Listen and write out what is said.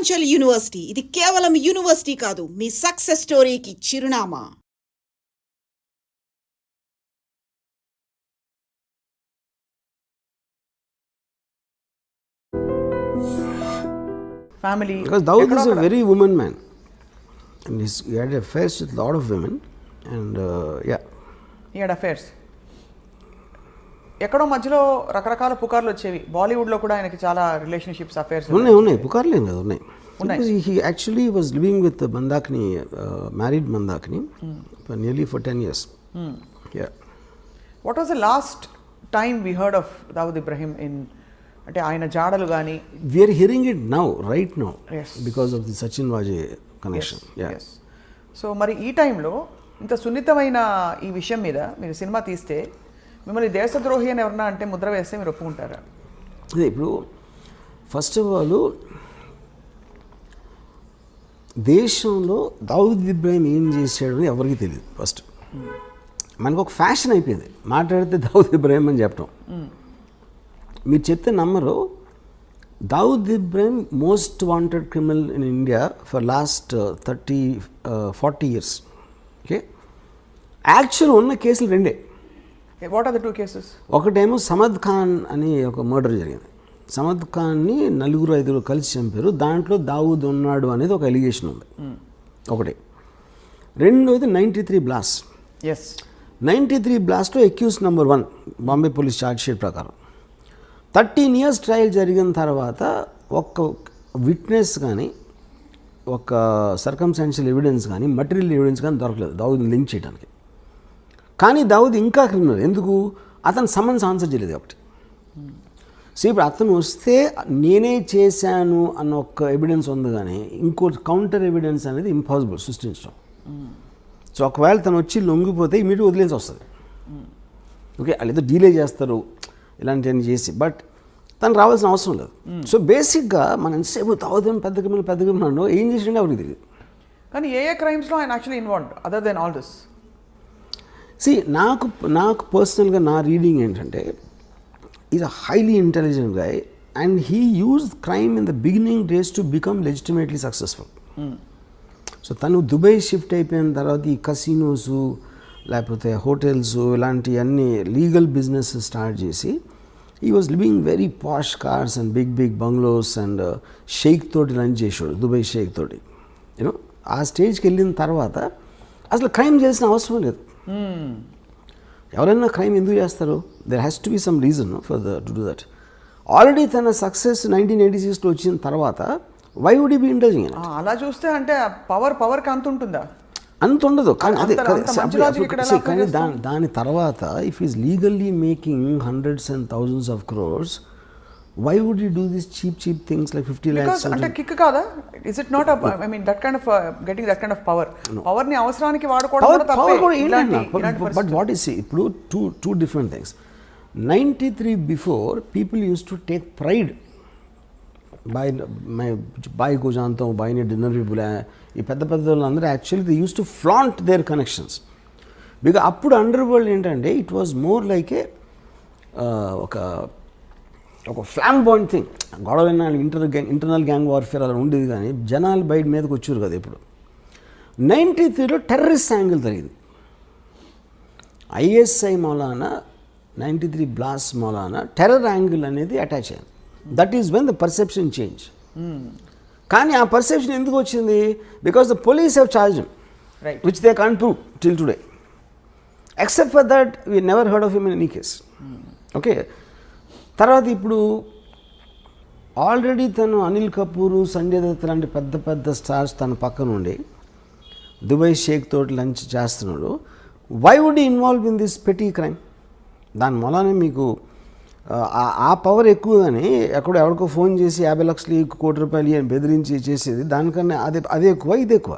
Purvanchal university ఇది కేవలం university కాదు, మీ సక్సెస్ స్టోరీకి చిరునామా. Family. Because Dawood is a very woman man, and he had affairs with a lot of women, and yeah. He had affairs. ఎక్కడో మధ్యలో రకరకాల పుకార్లు వచ్చేవి. బాలీవుడ్లో కూడా ఆయనకి చాలా రిలేషన్షిప్స్ అఫేర్స్ ఉన్నాయి పుకార్లేం కదా ఉన్నాయి. He actually was living with Mandakini, married Mandakini for nearly 10 years. Yeah. What was the last time we heard of Dawood Ibrahim in అంటే ఆయన జాడలు కానీ? We are hearing it now, right now, yes, because of the Sachin Vajay connection. Yes, yeah. Yes. So మరి ఈ టైంలో ఇంత సున్నితమైన ఈ విషయం మీద మీరు సినిమా తీస్తే మిమ్మల్ని దేశద్రోహి అని ఎవరన్నా అంటే ముద్ర వేస్తే మీరు ఒప్పుకుంటారా? అదే ఇప్పుడు ఫస్ట్ ఆఫ్ ఆల్ దేశంలో దావూద్ ఇబ్రాహిం ఏం చేశాడు అని ఎవరికి తెలియదు. ఫస్ట్ మనకు ఒక ఫ్యాషన్ అయిపోయింది మాట్లాడితే దావూద్ ఇబ్రాహిం అని చెప్పడం. మీరు చెప్తే నమ్మరు, Dawood Ibrahim most wanted criminal in India for last 30-40 years. Okay, actual ఉన్న కేసులు రెండే. What are the two cases? ఒకటేమో సమద్ ఖాన్ అని ఒక మర్డర్ జరిగింది. సమద్ ఖాన్ని 4-5 కలిసి చంపారు. దాంట్లో దావూద్ ఉన్నాడు అనేది ఒక ఎలిగేషన్ ఉంది, ఒకటి. రెండోది 93 బ్లాస్ట్. ఎస్, 93 బ్లాస్ట్లో accused number 1 Bombay police charge sheet ప్రకారం 13 years ట్రయల్ జరిగిన తర్వాత ఒక విట్నెస్ కానీ ఒక సర్కమ్స్టాన్షియల్ ఎవిడెన్స్ కానీ మటీరియల్ ఎవిడెన్స్ కానీ దొరకలేదు దావూద్ని లింక్ చేయడానికి. కానీ దావూద్ ఇంకా క్రిమినల్. ఎందుకు? అతను సమన్స్ ఆన్సర్ చేయలేదు కాబట్టి. సో ఇప్పుడు అతను వస్తే నేనే చేశాను అన్న ఒక ఎవిడెన్స్ ఉంది, కానీ ఇంకో కౌంటర్ ఎవిడెన్స్ అనేది ఇంపాసిబుల్ సృష్టించడం. సో ఒకవేళ తను వచ్చి లొంగిపోతే ఇమీడియట్ వదిలేసి వస్తుంది. ఓకే, వాళ్ళు ఏదో డీలే చేస్తారు ఇలాంటివన్నీ చేసి, బట్ తను రావాల్సిన అవసరం లేదు. సో బేసిక్గా మనం ఎంతసేపు దావూద్ పెద్ద క్రిమినల్ ఏం చేసిండే ఎవరికి తెలియదు. కానీ ఏ క్రైమ్స్లో ఆయన actually involved other than all this? See నాకు పర్సనల్గా నా రీడింగ్ ఏంటంటే, is a highly intelligent guy and he used crime in the beginning days to become legitimately successful. So తను దుబాయ్ షిఫ్ట్ అయిపోయిన తర్వాత ఈ కసినోస్ లేకపోతే హోటల్స్ ఇలాంటివన్నీ లీగల్ బిజినెస్ స్టార్ట్ చేసి he was living very posh cars and big bungalows and sheikh తోటి lunch చేసాడు, Dubai Sheikh తోటి. యూనో ఆ స్టేజ్కి వెళ్ళిన తర్వాత అసలు క్రైమ్ చేయాల్సిన అవసరం లేదు. ఎవరైనా క్రైమ్ ఎందుకు చేస్తారు? There has to be some reason for to do that. Already తన సక్సెస్ 1986లో వచ్చిన తర్వాత వై వుడ్ బి ఇంటెలిజింగ్? అలా చూస్తే అంటే పవర్కి అంత ఉంటుందా? అంత ఉండదు. కానీ అదే కానీ దాని తర్వాత if is legally making hundreds and thousands of crores, why would you do these cheap things like 50 lakhs? అంటే కిక్ కాదా? Is it not I mean that kind of getting that kind of power ని అవసరానికి వాడుకోవడం కూడా తప్పే. But what is ఇప్పుడు two different things. 93 before people used to take pride boy को जानता हूँ, బాయ్ని డిన్నర్ भी बुलाया. ఈ పెద్ద వాళ్ళందరూ actually they use to flaunt their connections. Because అప్పుడు అండర్ వరల్డ్ ఏంటంటే it was more like a ఒక ఫ్లాంబాయింట్ థింగ్. గొడవైనా ఇంటర్నల్ గ్యాంగ్ వార్ఫేర్ అలా ఉండేది, కానీ జనాలు బయట మీదకి వచ్చారు కదా. ఇప్పుడు 93లో టెర్రరిస్ట్ యాంగిల్ జరిగింది. ఐఎస్ఐ మూలాన 93 బ్లాస్ట్ మూలాన టెర్రర్ యాంగిల్ అనేది అటాచ్ అయింది. That is when the perception change. కానీ ఆ పర్సెప్షన్ ఎందుకు వచ్చింది? Because the police have charge him, which they can't prove till today. Except for that we never heard of him in any case. Okay, తర్వాత ఇప్పుడు already తను అనిల్ కపూర్, సంజయ్ దత్ లాంటి పెద్ద stars తన పక్కన ఉండి దుబాయ్ షేక్ తోటి లంచ్ చేస్తున్నాడు. Why would involve in this petty crime? దాని మూలానే మీకు ఆ పవర్ ఎక్కువ. కానీ ఎవరికో ఫోన్ చేసి 50 లక్షలు 1 కోటి రూపాయలు అని బెదిరించి చేసేది దానికన్నా అదే ఎక్కువ, ఇది ఎక్కువ.